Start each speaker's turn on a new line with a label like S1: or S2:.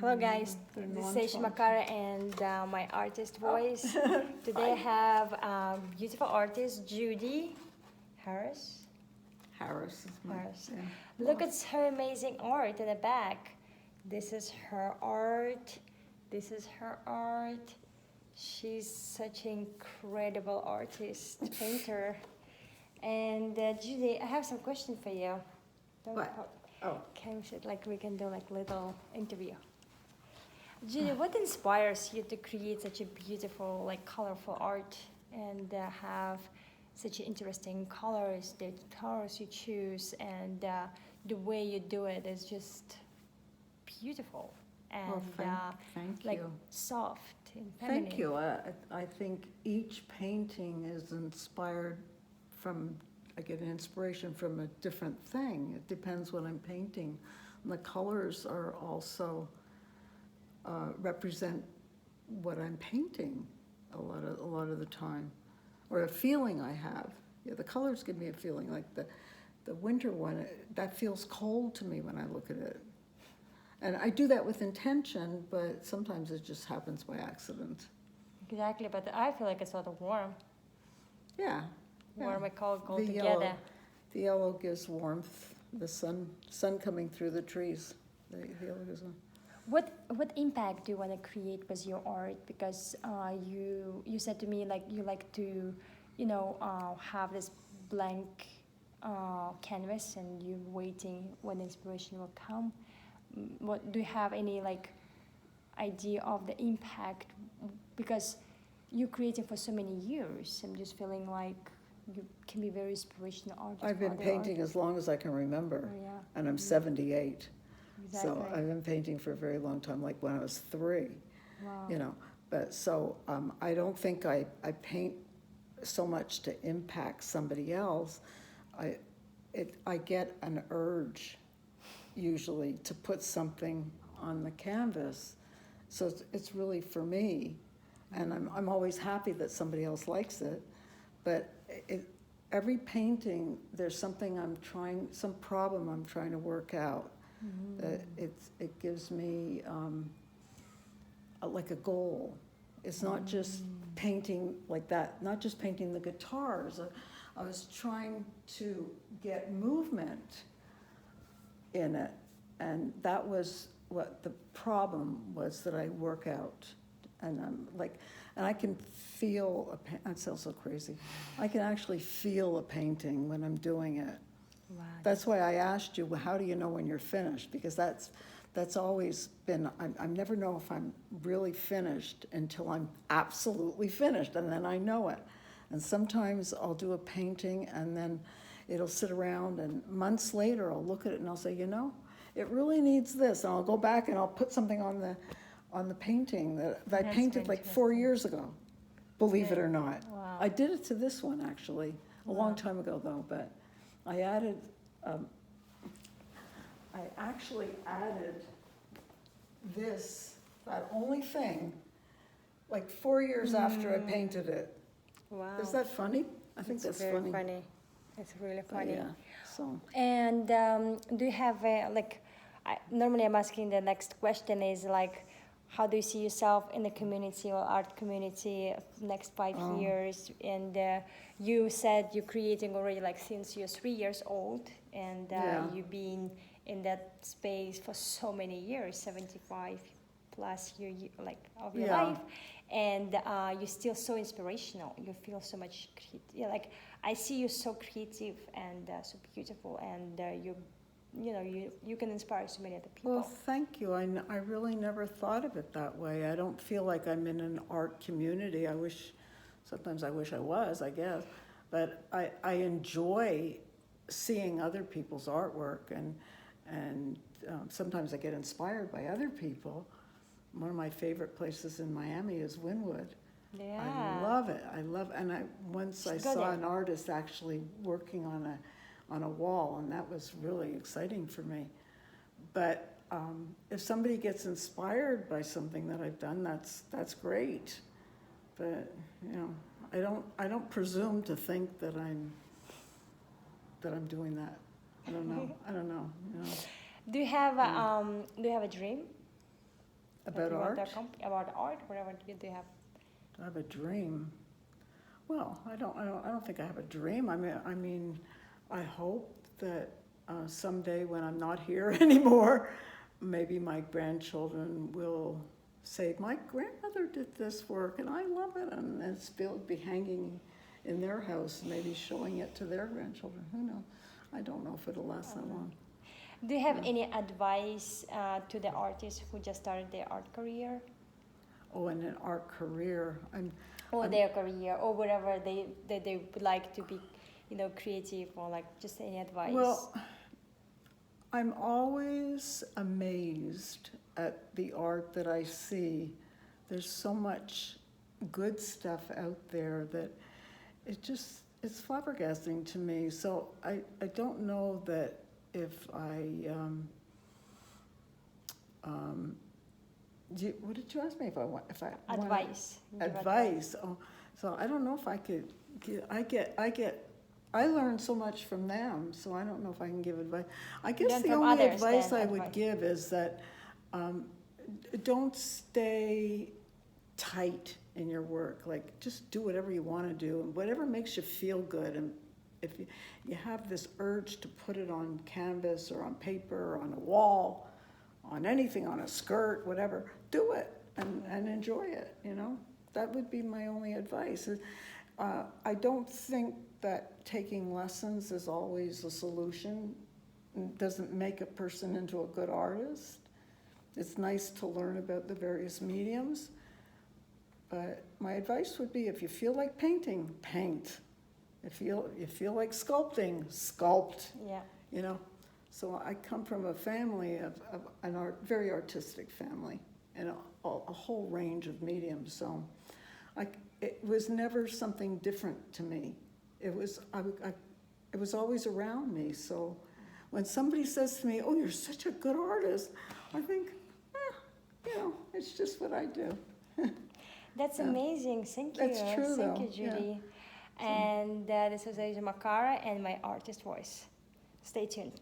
S1: Hello guys, this is Makara and my artist voice. Today I have beautiful artist Judy Harris.
S2: Harris is my
S1: Harris.
S2: yeah.
S1: Look at her amazing art in the back. This is her art. This is her art. She's such an incredible artist, painter. And Judy, I have some questions for you. Don't
S2: What?
S1: pop-
S2: Oh,
S1: Can we sit like we can do like little interview? Judy, what inspires you to create such a beautiful, like colorful art and have such interesting colors, the colors you choose, and the way you do it is just beautiful and
S2: well, thank
S1: like
S2: you.
S1: soft and feminine.
S2: Thank you. I think each painting is inspired from, I get an inspiration from a different thing. It depends what I'm painting. And the colors are also represent what I'm painting a lot of the time, or a feeling I have. Yeah, the colors give me a feeling. Like the winter one, that feels cold to me when I look at it. And I do that with intention, but sometimes it just happens by accident.
S1: Exactly, but I feel like it's sort of warm.
S2: Yeah.
S1: Warm and cold go
S2: The
S1: together.
S2: yellow, the yellow gives warmth. The sun coming through the trees. The yellow gives warmth.
S1: What impact do you want to create with your art? Because you said to me like you like to, have this blank canvas and you waiting when inspiration will come. What do you have any like idea of the impact? Because you're creating for so many years. I'm just feeling like you can be very inspirational artist.
S2: I've been
S1: for other
S2: painting
S1: artists.
S2: as long as I can remember,
S1: Oh, yeah.
S2: and I'm 78.
S1: Exactly.
S2: So I've been painting for a very long time, like when I was 3.
S1: Wow.
S2: But so I don't think I paint so much to impact somebody else. I get an urge usually to put something on the canvas, so it's really for me, and I'm always happy that somebody else likes it. But every painting, there's something some problem I'm trying to work out. It gives me like a goal. It's not just painting like that, not just painting the guitars. I was trying to get movement in it, and that was what the problem was that I work out. And and I can feel that sounds so crazy. I can actually feel a painting when I'm doing it.
S1: Wow.
S2: That's why I asked you, well, how do you know when you're finished? Because that's always been, I never know if I'm really finished until I'm absolutely finished, and then I know it. And sometimes I'll do a painting and then it'll sit around, and months later I'll look at it and I'll say, it really needs this. And I'll go back and I'll put something on the painting that I
S1: That's
S2: painted like 4
S1: interesting.
S2: years ago, believe it or not.
S1: Wow.
S2: I did it to this one actually, a long time ago though, but I actually added that only thing, like 4 years after I painted it.
S1: Wow.
S2: Is that funny? I think
S1: It's
S2: that's
S1: very funny. It's really
S2: But
S1: funny.
S2: yeah, so.
S1: And do you have normally I'm asking the next question is like, how do you see yourself in the community or art community next 5 years? And you said you're creating already like since you're 3 years old, and you've been in that space for so many years, 75 plus year like of your life, and you're still so inspirational. You feel so much like I see you so creative and so beautiful, and you can inspire so many other people.
S2: Well, thank you. I really never thought of it that way. I don't feel like I'm in an art community. Sometimes I wish I was, I guess. But I enjoy seeing other people's artwork, and sometimes I get inspired by other people. One of my favorite places in Miami is Wynwood.
S1: Yeah.
S2: I love it. And once I saw an artist actually working on a wall, and that was really exciting for me. But if somebody gets inspired by something that I've done, that's great. But I don't presume to think that I'm doing that. I don't know.
S1: Do you have a dream?
S2: About
S1: you want to
S2: art?
S1: about art, whatever do you have?
S2: Do I have a dream? Well, I don't think I have a dream. I mean, I hope that someday when I'm not here anymore, maybe my grandchildren will say, my grandmother did this work and I love it, and it's be hanging in their house, maybe showing it to their grandchildren. Who knows? I don't know if it'll last that long.
S1: Do you have any advice to the artists who just started their art career?
S2: Oh, and an art career.
S1: Or their career, or whatever they would like to be, creative, or like just any advice?
S2: Well, I'm always amazed at the art that I see. There's so much good stuff out there that it's flabbergasting to me. So I don't know that if what did you ask me if I want?
S1: Advice.
S2: Advice. Oh, so I don't know if I could. I learn so much from them, so I don't know if I can give advice. I guess the only advice I would give is that don't stay tight in your work. Like, just do whatever you want to do, and whatever makes you feel good. And if you have this urge to put it on canvas or on paper or on a wall, on anything, on a skirt, whatever, do it and enjoy it, That would be my only advice. I don't think that taking lessons is always a solution. It doesn't make a person into a good artist. It's nice to learn about the various mediums. But my advice would be, if you feel like painting, paint. If you feel like sculpting, sculpt.
S1: Yeah.
S2: So I come from a family of very artistic family, and a whole range of mediums. So it was never something different to me. It was always around me. So when somebody says to me, "Oh, you're such a good artist," I think, it's just what I do.
S1: That's amazing. Thank you.
S2: That's true,
S1: Thank you,
S2: though.
S1: Judy. Yeah. And this was Aisha Makara and my artist voice. Stay tuned.